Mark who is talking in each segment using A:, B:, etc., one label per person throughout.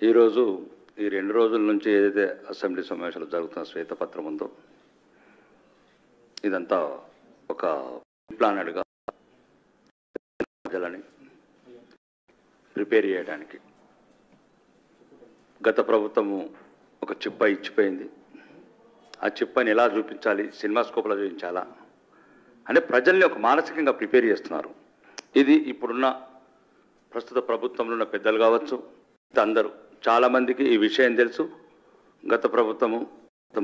A: ఈరోజు ఈ 2 రోజుల నుంచి ఏదైతే అసెంబ్లీ సమావేశాలు జరుగుతున్న శ్వేతపత్రం ఉందో ఇదంతా ఒక ప్లానెడ్గా ప్రజలని ప్రిపేర్ చేయడానికి గత ప్రభుత్వము ఒక చిప్ప ఇచ్చిపోయింది. ఆ చిప్పని ఎలా చూపించాలి, సినిమా స్కోప్లో చూపించాలా అంటే ప్రజల్ని ఒక మానసికంగా ప్రిపేర్ చేస్తున్నారు. ఇది ఇప్పుడున్న ప్రస్తుత ప్రభుత్వంలో ఉన్న పెద్దలు కావచ్చు, అందరూ చాలామందికి ఈ విషయం తెలుసు. గత ప్రభుత్వము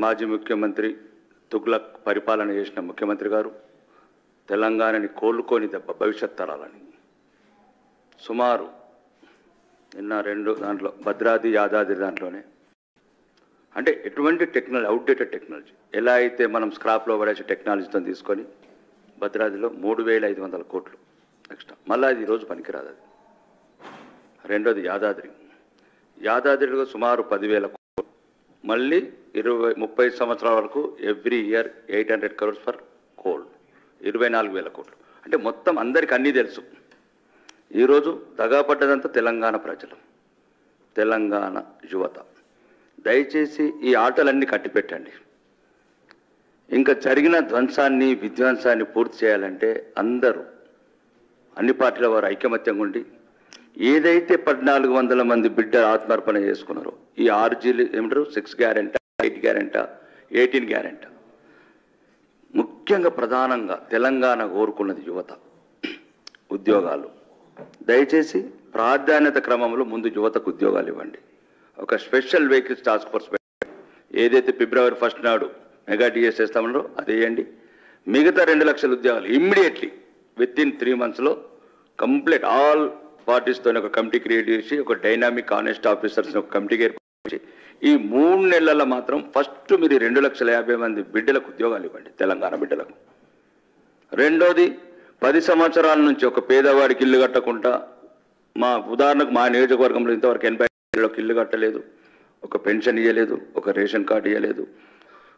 A: మాజీ ముఖ్యమంత్రి తుగ్లక్ పరిపాలన చేసిన ముఖ్యమంత్రి గారు తెలంగాణని కోలుకొని దెబ్బ భవిష్యత్ తరాలని సుమారు నిన్న 2 దాంట్లో భద్రాద్రి యాదాద్రి దాంట్లోనే అంటే ఎటువంటి టెక్నాలజీ, అవుట్డేటెడ్ టెక్నాలజీ ఎలా అయితే మనం స్క్రాప్లో పడేసి టెక్నాలజీతో తీసుకొని భద్రాద్రిలో 3,500 కోట్లు ఎక్స్ట్రా, మళ్ళీ అది ఈరోజు పనికిరాదు. అది రెండోది యాదాద్రిలో సుమారు 10,000 కోట్లు, మళ్ళీ 30 సంవత్సరాల వరకు every year 800 crores for coal, 24,000 కోట్లు. అంటే మొత్తం అందరికి అన్నీ తెలుసు. ఈరోజు దగాపడ్డదంతా తెలంగాణ ప్రజలు, తెలంగాణ యువత. దయచేసి ఈ ఆటలన్నీ కట్టిపెట్టండి. ఇంకా జరిగిన ధ్వంసాన్ని విధ్వంసాన్ని పూర్తి చేయాలంటే అందరూ అన్ని పార్టీల వారు ఐకమత్యంగా ఉండి ఏదైతే 1,400 మంది బిడ్డలు ఆత్మార్పణ చేసుకున్నారో ఈ 6Gలు ఏమంటారు, 6 గ్యారెంటా, 8 గ్యారెంటా, 18 గ్యారెంటా, ముఖ్యంగా ప్రధానంగా తెలంగాణ కోరుకున్నది యువత, ఉద్యోగాలు. దయచేసి ప్రాధాన్యత క్రమంలో ముందు యువతకు ఉద్యోగాలు ఇవ్వండి. ఒక స్పెషల్ వెహికల్స్ టాస్క్ ఫోర్స్ ఏదైతే February 1 నాడు మెగా డిఎస్ చేస్తామన్నారో అది వేయండి. మిగతా 2 లక్షల ఉద్యోగాలు ఇమ్మీడియట్లీ విత్ ఇన్ 3 monthsలో కంప్లీట్ ఆల్ పార్టీస్తో ఒక కమిటీ క్రియేట్ చేసి ఒక డైనామిక్ ఆనెస్ట్ ఆఫీసర్స్ ఒక కమిటీకి ఏర్పడి ఈ 3 నెలల మాత్రం ఫస్ట్ మీరు 2,50,000 మంది బిడ్డలకు ఉద్యోగాలు ఇవ్వండి, తెలంగాణ బిడ్డలకు. రెండోది 10 సంవత్సరాల నుంచి ఒక పేదవాడికి ఇల్లు కట్టకుండా, మా ఉదాహరణకు మా నియోజకవర్గంలో ఇంతవరకు 80 ఇల్లు కట్టలేదు, ఒక పెన్షన్ ఇవ్వలేదు, ఒక రేషన్ కార్డు ఇవ్వలేదు,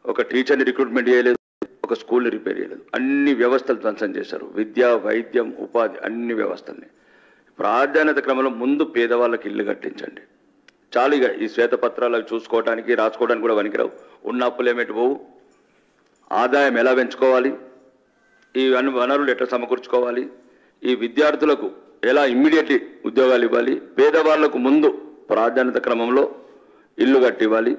A: ఒక టీచర్ని రిక్రూట్మెంట్ చేయలేదు, ఒక స్కూల్ని రిపేర్ చేయలేదు. అన్ని వ్యవస్థలు ధ్వంసం చేశారు. విద్య, వైద్యం, ఉపాధి అన్ని వ్యవస్థల్ని. ప్రాధాన్యత క్రమంలో ముందు పేదవాళ్ళకి ఇల్లు కట్టించండి. చాలు ఇక ఈ శ్వేతపత్రాలు చూసుకోవడానికి రాసుకోవడానికి కూడా పనికిరావు. ఉన్న అప్పులు ఏమిటి పోవు, ఆదాయం ఎలా పెంచుకోవాలి, ఈ వనరులు ఎట్లా సమకూర్చుకోవాలి, ఈ విద్యార్థులకు ఎలా ఇమ్మీడియట్లీ ఉద్యోగాలు ఇవ్వాలి, పేదవాళ్లకు ముందు ప్రాధాన్యత క్రమంలో ఇల్లు కట్టి ఇవ్వాలి.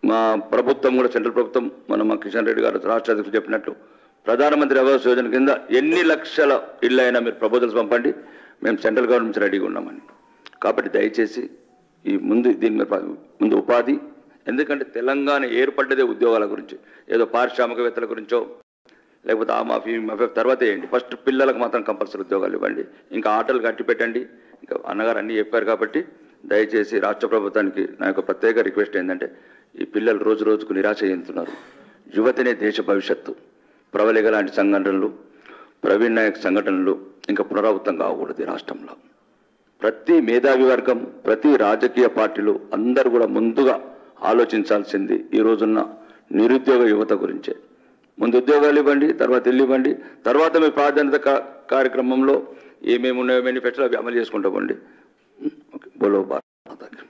A: మా ప్రభుత్వం కూడా సెంట్రల్ ప్రభుత్వం మా కిషన్ రెడ్డి గారు రాష్ట్ర అధ్యక్షులు చెప్పినట్టు ప్రధానమంత్రి ఆవాస్ యోజన కింద ఎన్ని లక్షల ఇళ్ళు అయినా మీరు ప్రపోజల్స్ పంపండి, మేము సెంట్రల్ గవర్నమెంట్ రెడీగా ఉన్నామని. కాబట్టి దయచేసి ఈ దీని ముందు ఉపాధి, ఎందుకంటే తెలంగాణ ఏర్పడ్డదే ఉద్యోగాల గురించి, ఏదో పారిశ్రామికవేత్తల గురించో లేకపోతే ఆ మాఫీ తర్వాత వేయండి. ఫస్ట్ పిల్లలకు మాత్రం కంపల్సరీ ఉద్యోగాలు ఇవ్వండి. ఇంకా ఆటలు కట్టి పెట్టండి. ఇంకా అన్నగారు అన్నీ చెప్పారు కాబట్టి దయచేసి రాష్ట్ర ప్రభుత్వానికి నా యొక్క ప్రత్యేక రిక్వెస్ట్ ఏంటంటే ఈ పిల్లలు రోజు రోజుకు నిరాశ చెందుతున్నారు. యువతనే దేశ భవిష్యత్తు. ప్రవళిక లాంటి సంఘటనలు, ప్రవీణ్ నాయక్ సంఘటనలు ఇంకా పునరావృతం కాకూడదు. రాష్ట్రంలో ప్రతి మేధావి వర్గం, ప్రతి రాజకీయ పార్టీలు అందరూ కూడా ముందుగా ఆలోచించాల్సింది ఈ రోజున్న నిరుద్యోగ యువత గురించే. ముందు ఉద్యోగాలు ఇవ్వండి, తర్వాత ఇల్లు ఇవ్వండి, తర్వాత మీ ప్రాధాన్యత కార్యక్రమంలో ఏమేమి ఉన్నాయో మేనిఫెస్టోలో అవి అమలు చేసుకుంటామండి. ఓకే, బోలో భారత్ మాతాకి.